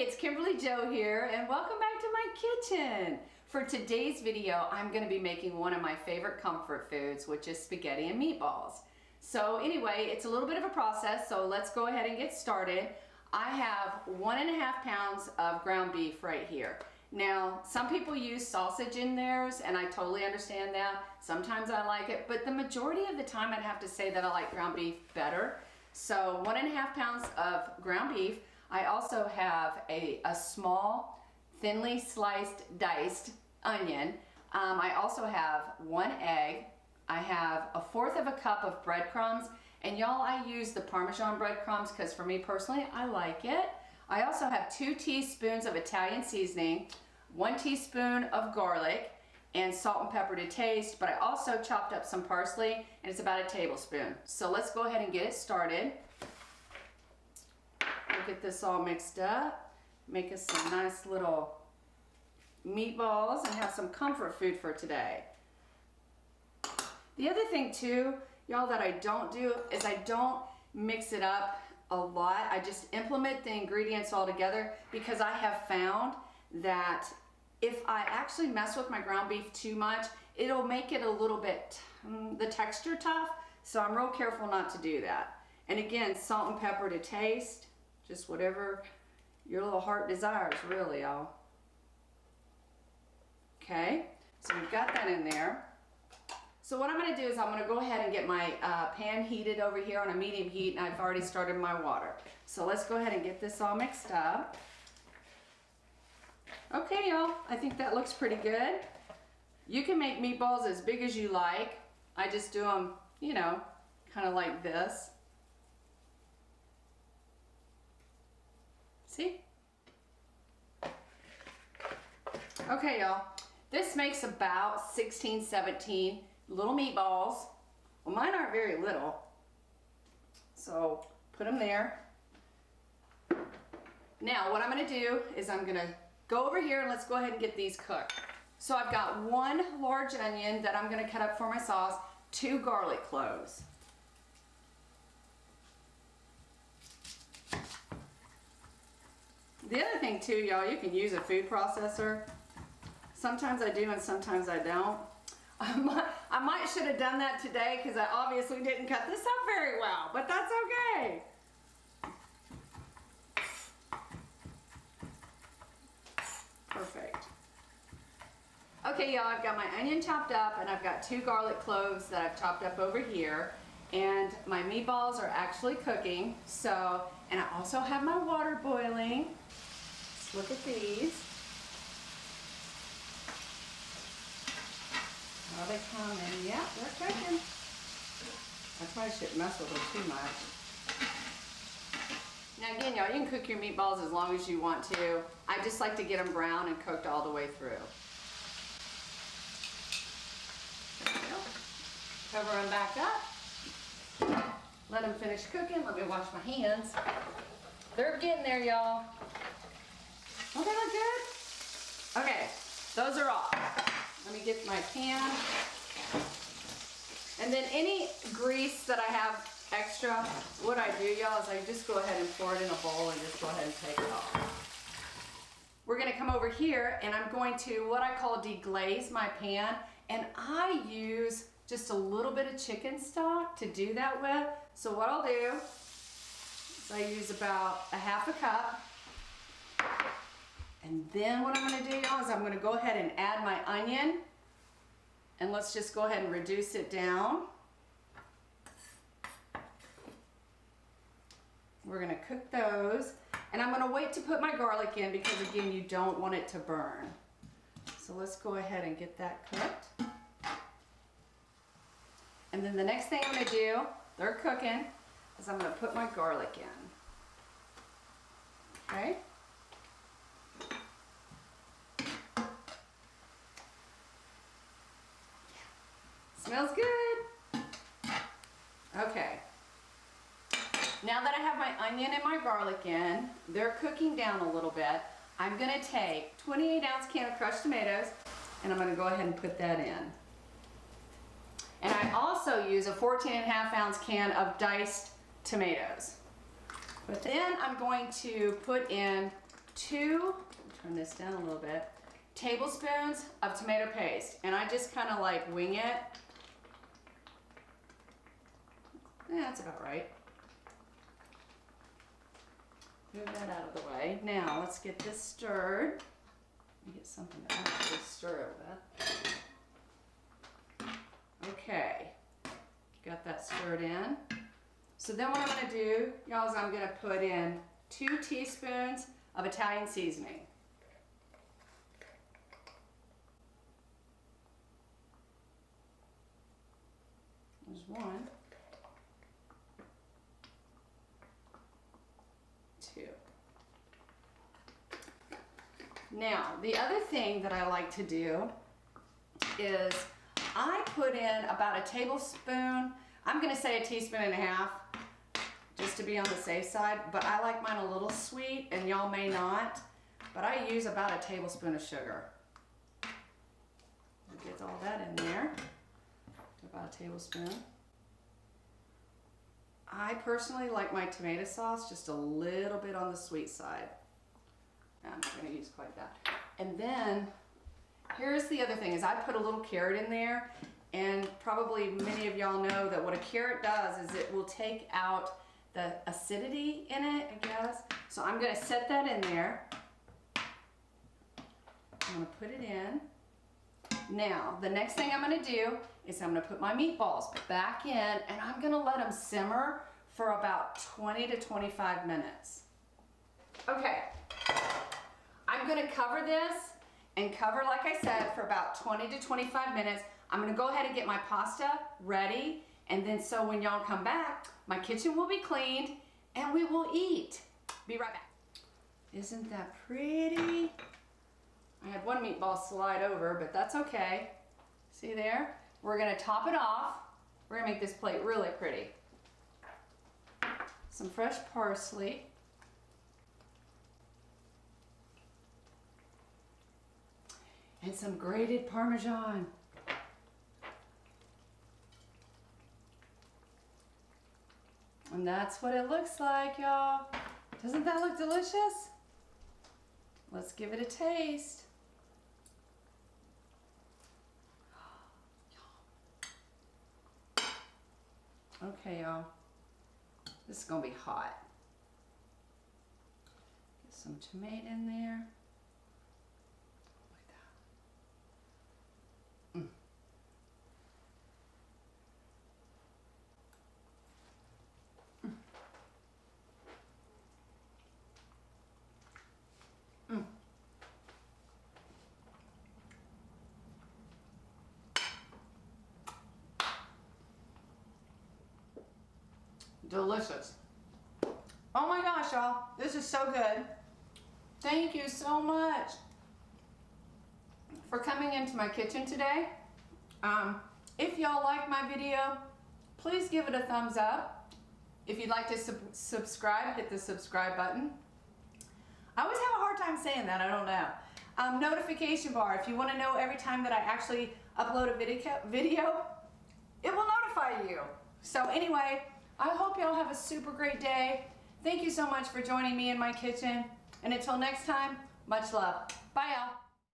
it's Kimberly Jo here, and welcome back to my kitchen. For today's video, I'm going to be making one of my favorite comfort foods, which is spaghetti and meatballs. So anyway, it's a little bit of a process, so let's go ahead and get started. I have 1.5 pounds of ground beef right here. Now, some people use sausage in theirs, and I totally understand that. Sometimes I like it, but the majority of the time I'd have to say that I like ground beef better. So 1.5 pounds of ground beef. I also have a small, thinly sliced, diced onion. I also have 1 egg. I have 1/4 cup of breadcrumbs. And y'all, I use the Parmesan breadcrumbs because for me personally, I like it. I also have 2 teaspoons of Italian seasoning, 1 teaspoon of garlic, and salt and pepper to taste. But I also chopped up some parsley, and it's about 1 tablespoon. So let's go ahead and get it started. We'll get this all mixed up, make us some nice little meatballs, and have some comfort food for today. The other thing too, y'all, that I don't do is I don't mix it up a lot. I just implement the ingredients all together because I have found that if I actually mess with my ground beef too much, it'll make it a little bit, the texture tough. So I'm real careful not to do that. And again, salt and pepper to taste. Just whatever your little heart desires, really, y'all. Okay, so we've got that in there. So what I'm going to do is I'm going to go ahead and get my pan heated over here on a medium heat, and I've already started my water. So let's go ahead and get this all mixed up. Okay, y'all, I think that looks pretty good. You can make meatballs as big as you like. I just do them, you know, kind of like this. See? Okay, y'all. This makes about 16, 17 little meatballs. Well, mine aren't very little. So put them there. Now, what I'm going to do is I'm going to go over here and let's go ahead and get these cooked. So I've got 1 large onion that I'm going to cut up for my sauce, 2 garlic cloves. The other thing too, y'all, you can use a food processor. Sometimes I do and sometimes I don't. I might should have done that today because I obviously didn't cut this up very well, but that's okay. Perfect. Okay, y'all, I've got my onion chopped up and I've got 2 garlic cloves that I've chopped up over here. And my meatballs are actually cooking. So, and I also have my water boiling. Look at these. Are they coming? Yeah, they're cooking. I probably shouldn't mess with them too much. Now again, y'all, you can cook your meatballs as long as you want to. I just like to get them brown and cooked all the way through. There we go. Cover them back up. Let them finish cooking. Let me wash my hands. They're getting there, y'all. Oh, they look good. Okay, those are off. Let me get my pan. And then any grease that I have extra, what I do, y'all, is I just go ahead and pour it in a bowl and just go ahead and take it off. We're gonna come over here and I'm going to what I call deglaze my pan. And I use just a little bit of chicken stock to do that with. So what I'll do is I use about 1/2 cup. And then what I'm going to do, y'all, is I'm going to go ahead and add my onion. And let's just go ahead and reduce it down. We're going to cook those. And I'm going to wait to put my garlic in because, again, you don't want it to burn. So let's go ahead and get that cooked. And then the next thing I'm going to do, they're cooking, is I'm going to put my garlic in. Okay? Smells good. Okay. Now that I have my onion and my garlic in, they're cooking down a little bit. I'm going to take 28-ounce can of crushed tomatoes and I'm going to go ahead and put that in. And I also use a 14.5-ounce can of diced tomatoes. But then I'm going to put in turn this down a little bit, tablespoons of tomato paste. And I just kind of like wing it. Yeah, that's about right. Move that out of the way. Now let's get this stirred. Let me get something to actually stir it with. Okay, got that stirred in. So then what I'm gonna do, y'all, is I'm gonna put in 2 teaspoons of Italian seasoning. There's 1. 2. Now, the other thing that I like to do is I put in about a tablespoon, I'm gonna say a teaspoon and a half, just to be on the safe side, but I like mine a little sweet, and y'all may not, but I use about a tablespoon of sugar. Get all that in there, about a tablespoon. I personally like my tomato sauce just a little bit on the sweet side. I'm not gonna use quite that. And then, here's the other thing, is I put a little carrot in there, and probably many of y'all know that what a carrot does is it will take out the acidity in it, I guess. So I'm gonna set that in there. I'm gonna put it in. Now, the next thing I'm gonna do is I'm gonna put my meatballs back in, and I'm gonna let them simmer for about 20 to 25 minutes. Okay, I'm gonna cover this and cover, like I said, for about 20 to 25 minutes. I'm gonna go ahead and get my pasta ready, and then so when y'all come back, my kitchen will be cleaned and we will eat. Be right back. Isn't that pretty? I had one meatball slide over, but that's okay. See there? We're gonna top it off. We're gonna make this plate really pretty. Some fresh parsley. And some grated parmesan. And that's what it looks like, y'all. Doesn't that look delicious? Let's give it a taste. Okay, y'all. This is gonna be hot. Get some tomato in there. Delicious. Oh my gosh, y'all. This is so good. Thank you so much for coming into my kitchen today. If y'all like my video, please give it a thumbs up. If you'd like to subscribe, hit the subscribe button. I always have a hard time saying that, I don't know. Notification bar, if you want to know every time that I actually upload a video, it will notify you. So anyway, I hope y'all have a super great day. Thank you so much for joining me in my kitchen. And until next time, much love. Bye, y'all.